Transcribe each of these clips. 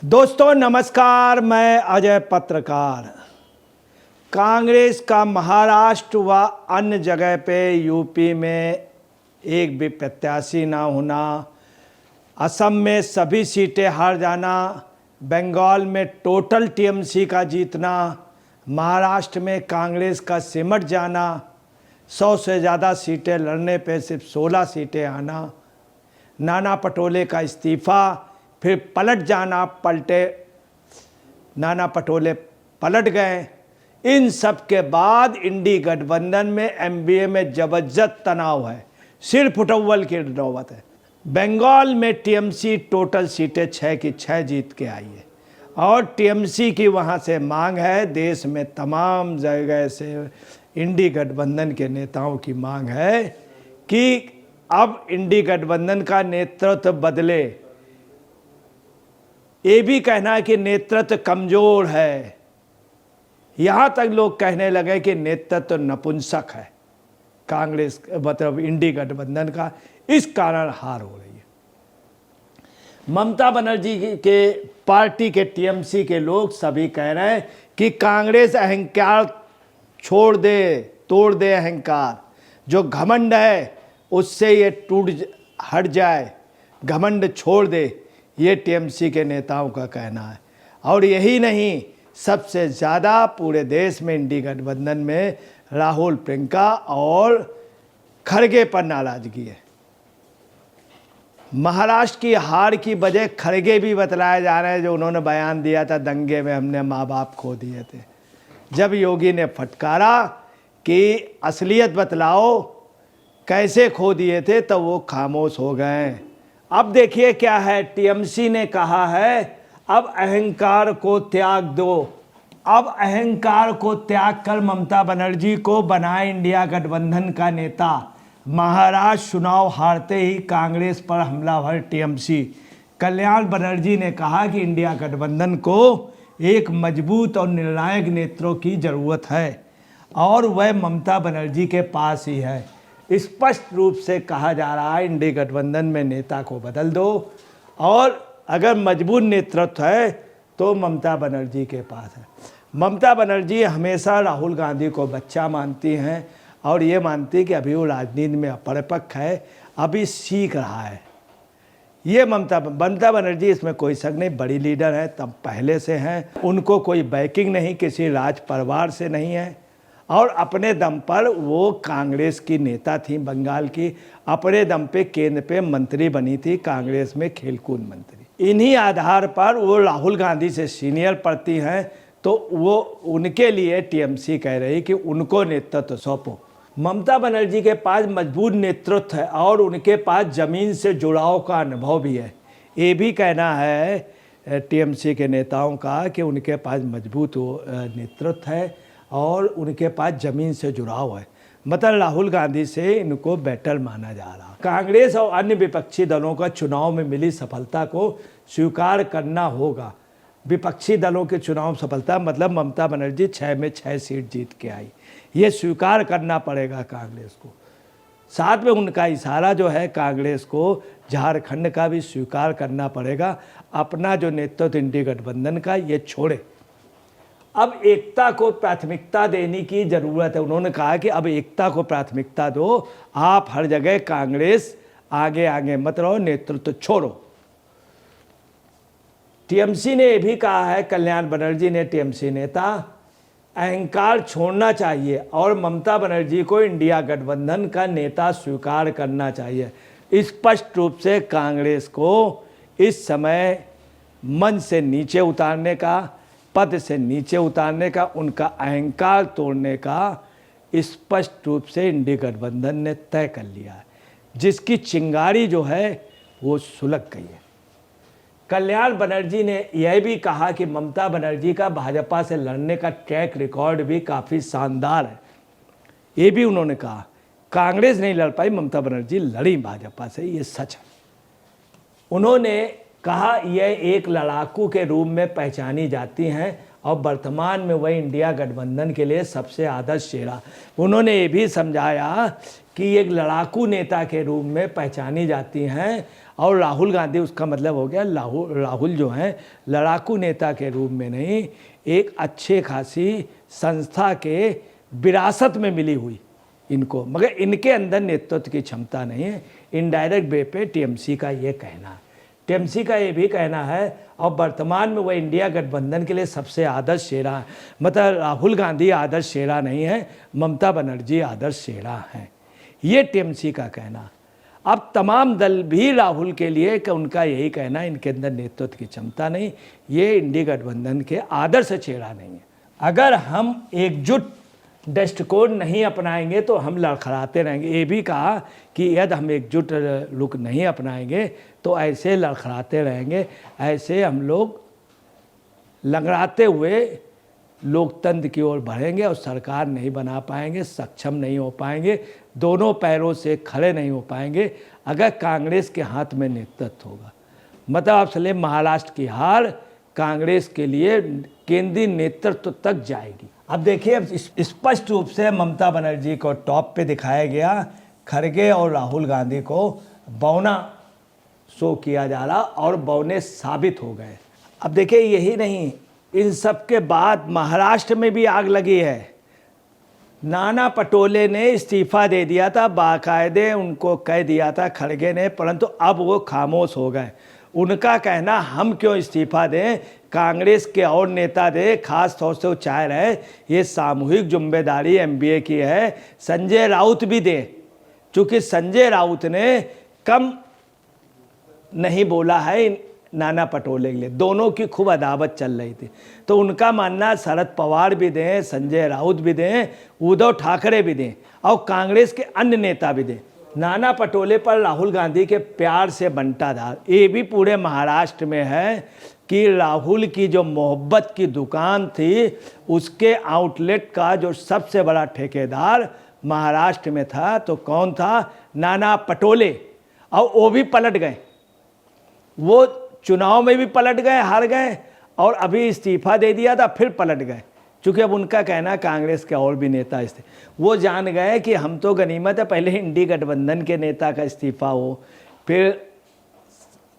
दोस्तों नमस्कार, मैं अजय पत्रकार। कांग्रेस का महाराष्ट्र व अन्य जगह पे यूपी में एक भी प्रत्याशी ना होना, असम में सभी सीटें हार जाना, बंगाल में टोटल टीएमसी का जीतना, महाराष्ट्र में कांग्रेस का सिमट जाना, 100 से ज़्यादा सीटें लड़ने पे सिर्फ 16 सीटें आना, नाना पटोले का इस्तीफ़ा, फिर पलट जाना, नाना पटोले पलट गए। इन सब के बाद इंडी गठबंधन में एमबीए में जबरदस्त तनाव है, सिर फुटव्वल की नौबत है। बंगाल में टीएमसी टोटल सीटें 6 की 6 जीत के आई है और टीएमसी की वहाँ से मांग है, देश में तमाम जगह से इंडी गठबंधन के नेताओं की मांग है कि अब इंडी गठबंधन का नेतृत्व बदले। ये भी कहना है कि नेतृत्व कमज़ोर है, यहाँ तक लोग कहने लगे कि नेतृत्व नपुंसक है कांग्रेस मतलब इंडी गठबंधन का, इस कारण हार हो रही है। ममता बनर्जी के पार्टी के टीएमसी के लोग सभी कह रहे हैं कि कांग्रेस अहंकार छोड़ दे, तोड़ दे अहंकार, जो घमंड है उससे ये हट जाए, घमंड छोड़ दे, ये टीएमसी के नेताओं का कहना है। और यही नहीं, सबसे ज़्यादा पूरे देश में इंडी गठबंधन में राहुल, प्रियंका और खड़गे पर नाराज़गी है। महाराष्ट्र की हार की वजह खड़गे भी बतलाए जा रहे हैं, जो उन्होंने बयान दिया था दंगे में हमने माँ बाप खो दिए थे। जब योगी ने फटकारा कि असलियत बतलाओ कैसे खो दिए थे, तो वो खामोश हो गए। अब देखिए क्या है, टीएमसी ने कहा है अब अहंकार को त्याग दो, अब अहंकार को त्याग कर ममता बनर्जी को बनाए इंडिया गठबंधन का नेता। महाराष्ट्र चुनाव हारते ही कांग्रेस पर हमलावर टीएमसी। कल्याण बनर्जी ने कहा कि इंडिया गठबंधन को एक मजबूत और निर्णायक नेताओं की ज़रूरत है और वह ममता बनर्जी के पास ही है। स्पष्ट रूप से कहा जा रहा है इंडी गठबंधन में नेता को बदल दो, और अगर मजबूत नेतृत्व है तो ममता बनर्जी के पास है। ममता बनर्जी हमेशा राहुल गांधी को बच्चा मानती हैं और ये मानती कि अभी वो राजनीति में अपरिपक्व है, अभी सीख रहा है। ये ममता बनर्जी, इसमें कोई शक नहीं, बड़ी लीडर है, तब पहले से हैं, उनको कोई बैकिंग नहीं, किसी राज परिवार से नहीं है और अपने दम पर वो कांग्रेस की नेता थी बंगाल की, अपने दम पे केंद्र पे मंत्री बनी थी कांग्रेस में, खेलकूद मंत्री। इन्हीं आधार पर वो राहुल गांधी से सीनियर पड़ती हैं, तो वो उनके लिए टीएमसी कह रही कि उनको नेतृत्व सौंपो। ममता बनर्जी के पास मजबूत नेतृत्व है और उनके पास ज़मीन से जुड़ाव का अनुभव भी है। ये भी कहना है टीएमसी के नेताओं का कि उनके पास मजबूत नेतृत्व है और उनके पास ज़मीन से जुड़ाव है, मतलब राहुल गांधी से इनको बेटर माना जा रहा। कांग्रेस और अन्य विपक्षी दलों का चुनाव में मिली सफलता को स्वीकार करना होगा। विपक्षी दलों के चुनाव सफलता मतलब ममता बनर्जी 6 में 6 सीट जीत के आई, ये स्वीकार करना पड़ेगा कांग्रेस को। साथ में उनका इशारा जो है कांग्रेस को झारखंड का भी स्वीकार करना पड़ेगा, अपना जो नेतृत्व इंडी गठबंधन का ये छोड़े, अब एकता को प्राथमिकता देने की ज़रूरत है। उन्होंने कहा कि अब एकता को प्राथमिकता दो, आप हर जगह कांग्रेस आगे आगे मत रहो, नेतृत्व छोड़ो। टीएमसी ने भी कहा है, कल्याण बनर्जी ने, टीएमसी नेता, अहंकार छोड़ना चाहिए और ममता बनर्जी को इंडिया गठबंधन का नेता स्वीकार करना चाहिए। स्पष्ट रूप से कांग्रेस को इस समय मंच से नीचे उतारने का, पद से नीचे उतारने का, उनका अहंकार तोड़ने का स्पष्ट रूप से इंडी गठबंधन ने तय कर लिया है, जिसकी चिंगारी जो है वो सुलग गई है। कल्याण बनर्जी ने यह भी कहा कि ममता बनर्जी का भाजपा से लड़ने का ट्रैक रिकॉर्ड भी काफ़ी शानदार है। ये भी उन्होंने कहा, कांग्रेस नहीं लड़ पाई, ममता बनर्जी लड़ी भाजपा से, ये सच है। उन्होंने कहा यह एक लड़ाकू के रूप में पहचानी जाती हैं और वर्तमान में वह इंडिया गठबंधन के लिए सबसे आदर्श चेहरा। उन्होंने ये भी समझाया कि एक लड़ाकू नेता के रूप में पहचानी जाती हैं और राहुल गांधी उसका मतलब हो गया राहुल जो हैं लड़ाकू नेता के रूप में नहीं, एक अच्छे खासी संस्था के विरासत में मिली हुई इनको, मगर इनके अंदर नेतृत्व की क्षमता नहीं है। इनडायरेक्ट वे पे टीएमसी का ये कहना है। टीएमसी का ये भी कहना है, और वर्तमान में वह इंडिया गठबंधन के लिए सबसे आदर्श चेहरा है। मतलब राहुल गांधी आदर्श चेहरा नहीं है, ममता बनर्जी आदर्श चेहरा हैं, ये टीएमसी का कहना। अब तमाम दल भी राहुल के लिए कि उनका यही कहना, इनके अंदर नेतृत्व की क्षमता नहीं, ये इंडिया गठबंधन के आदर्श चेहरा नहीं है। अगर हम एकजुट दृष्टिकोण नहीं अपनाएंगे तो हम लड़खड़ाते रहेंगे। ये भी कहा कि यदि हम एकजुट रुख नहीं अपनाएंगे तो ऐसे लड़खड़ाते रहेंगे, ऐसे हम लोग लंगड़ाते हुए लोकतंत्र की ओर बढ़ेंगे और सरकार नहीं बना पाएंगे, सक्षम नहीं हो पाएंगे, दोनों पैरों से खड़े नहीं हो पाएंगे अगर कांग्रेस के हाथ में नेतृत्व होगा। मतलब आप चले महाराष्ट्र की हार कांग्रेस के लिए केंद्रीय नेतृत्व तक जाएगी। अब देखिए, अब स्पष्ट रूप से ममता बनर्जी को टॉप पे दिखाया गया, खड़गे और राहुल गांधी को बौना शो किया जा रहा और बौने साबित हो गए। अब देखिए, यही नहीं, इन सब के बाद महाराष्ट्र में भी आग लगी है। नाना पटोले ने इस्तीफा दे दिया था, बाकायदे उनको कह दिया था खड़गे ने, परंतु अब वो खामोश हो गए। उनका कहना हम क्यों इस्तीफा दें, कांग्रेस के और नेता दे, खास तौर से वो चाह रहे ये सामूहिक जिम्मेदारी एमबीए की है, संजय राउत भी दें, क्योंकि संजय राउत ने कम नहीं बोला है नाना पटोले के लिए, दोनों की खूब अदावत चल रही थी। तो उनका मानना शरद पवार भी दें, संजय राउत भी दें, उद्धव ठाकरे भी दें और कांग्रेस के अन्य नेता भी दें। नाना पटोले पर राहुल गांधी के प्यार से बंटाधार ये भी पूरे महाराष्ट्र में है कि राहुल की जो मोहब्बत की दुकान थी उसके आउटलेट का जो सबसे बड़ा ठेकेदार महाराष्ट्र में था तो कौन था, नाना पटोले। और वो भी पलट गए, वो चुनाव में भी पलट गए, हार गए, और अभी इस्तीफा दे दिया था फिर पलट गए, क्योंकि अब उनका कहना कांग्रेस के और भी नेता इससे वो जान गए कि हम तो गनीमत है पहले इंडी गठबंधन के नेता का इस्तीफा हो, फिर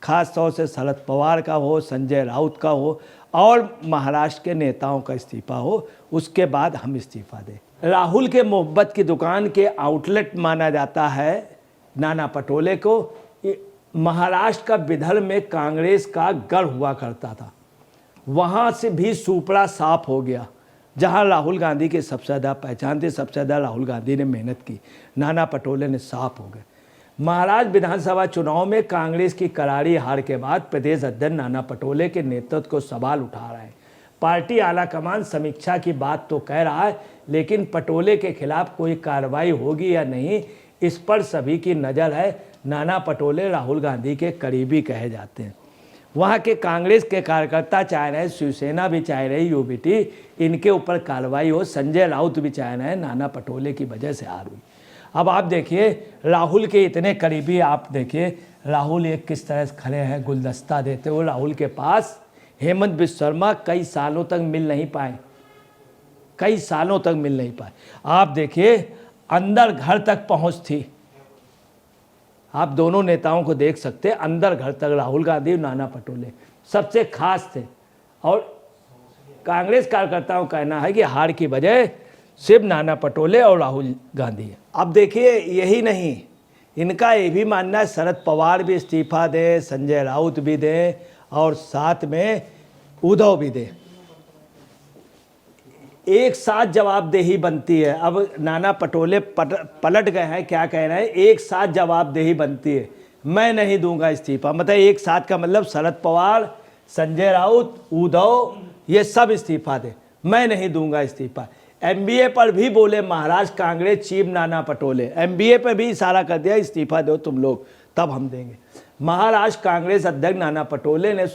खास तौर से शरद पवार का हो, संजय राउत का हो और महाराष्ट्र के नेताओं का इस्तीफा हो, उसके बाद हम इस्तीफा दें। राहुल के मोहब्बत की दुकान के आउटलेट माना जाता है नाना पटोले को। महाराष्ट्र का विदर्भ में कांग्रेस का गढ़ हुआ करता था, वहाँ से भी सुपड़ा साफ हो गया, जहाँ राहुल गांधी की सबसे ज़्यादा पहचान थी, सबसे ज़्यादा राहुल गांधी ने मेहनत की, नाना पटोले ने साफ हो गए। महाराष्ट्र विधानसभा चुनाव में कांग्रेस की करारी हार के बाद प्रदेश अध्यक्ष नाना पटोले के नेतृत्व को सवाल उठा रहा है। पार्टी आलाकमान समीक्षा की बात तो कह रहा है, लेकिन पटोले के खिलाफ कोई कार्रवाई होगी या नहीं, इस पर सभी की नज़र है। नाना पटोले राहुल गांधी के करीबी कहे जाते हैं। वहाँ के कांग्रेस के कार्यकर्ता चाह रहे हैं, शिवसेना भी चाह रही, यूबीटी इनके ऊपर कार्रवाई हो, संजय राउत भी चाह रहे हैं, नाना पटोले की वजह से हार हुई। अब आप देखिए राहुल के इतने करीबी, आप देखिए राहुल एक किस तरह से खड़े हैं गुलदस्ता देते हुए। राहुल के पास हेमंत बिश्व शर्मा कई सालों तक मिल नहीं पाए, कई सालों तक मिल नहीं पाए। आप देखिए अंदर घर तक पहुँच थी, आप दोनों नेताओं को देख सकते हैं, अंदर घर तक राहुल गांधी और नाना पटोले सबसे खास थे। और कांग्रेस कार्यकर्ताओं का कहना है कि हार की वजह सिर्फ नाना पटोले और राहुल गांधी है। अब देखिए यही नहीं, इनका ये भी मानना है शरद पवार भी इस्तीफा दें, संजय राउत भी दें और साथ में उद्धव भी दें, एक साथ जवाबदेही बनती है। अब नाना पटोले पलट गए हैं, क्या कह रहे हैं, एक साथ जवाबदेही बनती है, मैं नहीं दूंगा इस्तीफा। मतलब एक साथ का मतलब शरद पवार, संजय राउत, उद्धव ये सब इस्तीफा दे, मैं नहीं दूंगा इस्तीफा। एमबीए पर भी बोले महाराष्ट्र कांग्रेस चीफ नाना पटोले, एमबीए पर भी इशारा कर दिया इस्तीफा दो तुम लोग तब हम देंगे। महाराष्ट्र कांग्रेस अध्यक्ष नाना पटोले ने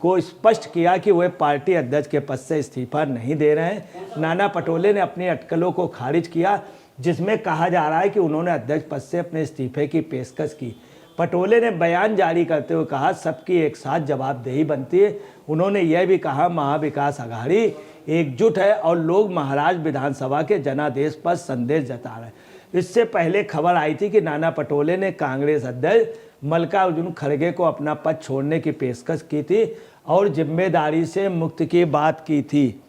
को स्पष्ट किया कि वे पार्टी अध्यक्ष के पद से इस्तीफा नहीं दे रहे हैं। नाना पटोले ने अपनी अटकलों को खारिज किया, जिसमें कहा जा रहा है कि उन्होंने अध्यक्ष पद से अपने इस्तीफे की पेशकश की। पटोले ने बयान जारी करते हुए कहा सबकी एक साथ जवाबदेही बनती है। उन्होंने यह भी कहा महाविकास अघाड़ी एकजुट है और लोग महाराष्ट्र विधानसभा के जनादेश पर संदेश जता रहे हैं। इससे पहले खबर आई थी कि नाना पटोले ने कांग्रेस अध्यक्ष मल्लिकार्जुन खड़गे को अपना पद छोड़ने की पेशकश की थी और जिम्मेदारी से मुक्त की बात की थी।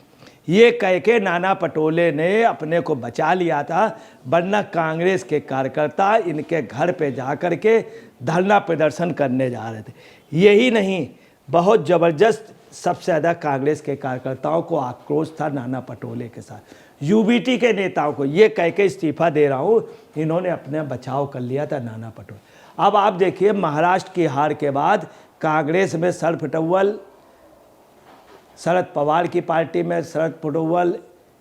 ये कह के नाना पटोले ने अपने को बचा लिया था, वरना कांग्रेस के कार्यकर्ता इनके घर पे जाकर के धरना प्रदर्शन करने जा रहे थे। यही नहीं, बहुत ज़बरदस्त, सबसे ज़्यादा कांग्रेस के कार्यकर्ताओं को आक्रोश था नाना पटोले के साथ। यूबीटी के नेताओं को ये कह के इस्तीफा दे रहा हूँ, इन्होंने अपना बचाव कर लिया था नाना पटोले। अब आप देखिए, महाराष्ट्र की हार के बाद कांग्रेस में सरफटौल, शरद पवार की पार्टी में सरफटौल,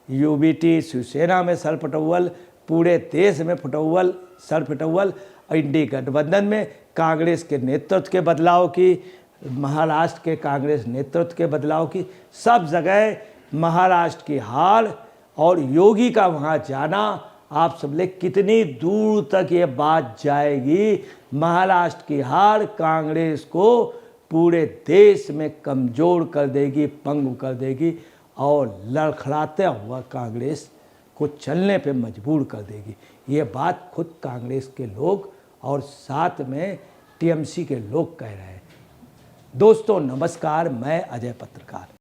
यूबीटी शिवसेना में सरफटौल, पूरे देश में फटौल सरफटौल, और इंडी गठबंधन में कांग्रेस के नेतृत्व के बदलाव की, महाराष्ट्र के कांग्रेस नेतृत्व के बदलाव की, सब जगह महाराष्ट्र की हार और योगी का वहाँ जाना, आप सब लोग कितनी दूर तक ये बात जाएगी। महाराष्ट्र की हार कांग्रेस को पूरे देश में कमज़ोर कर देगी, पंगु कर देगी और लड़खड़ाते हुआ कांग्रेस को चलने पे मजबूर कर देगी। ये बात खुद कांग्रेस के लोग और साथ में टीएमसी के लोग कह रहे हैं। दोस्तों नमस्कार, मैं अजय पत्रकार।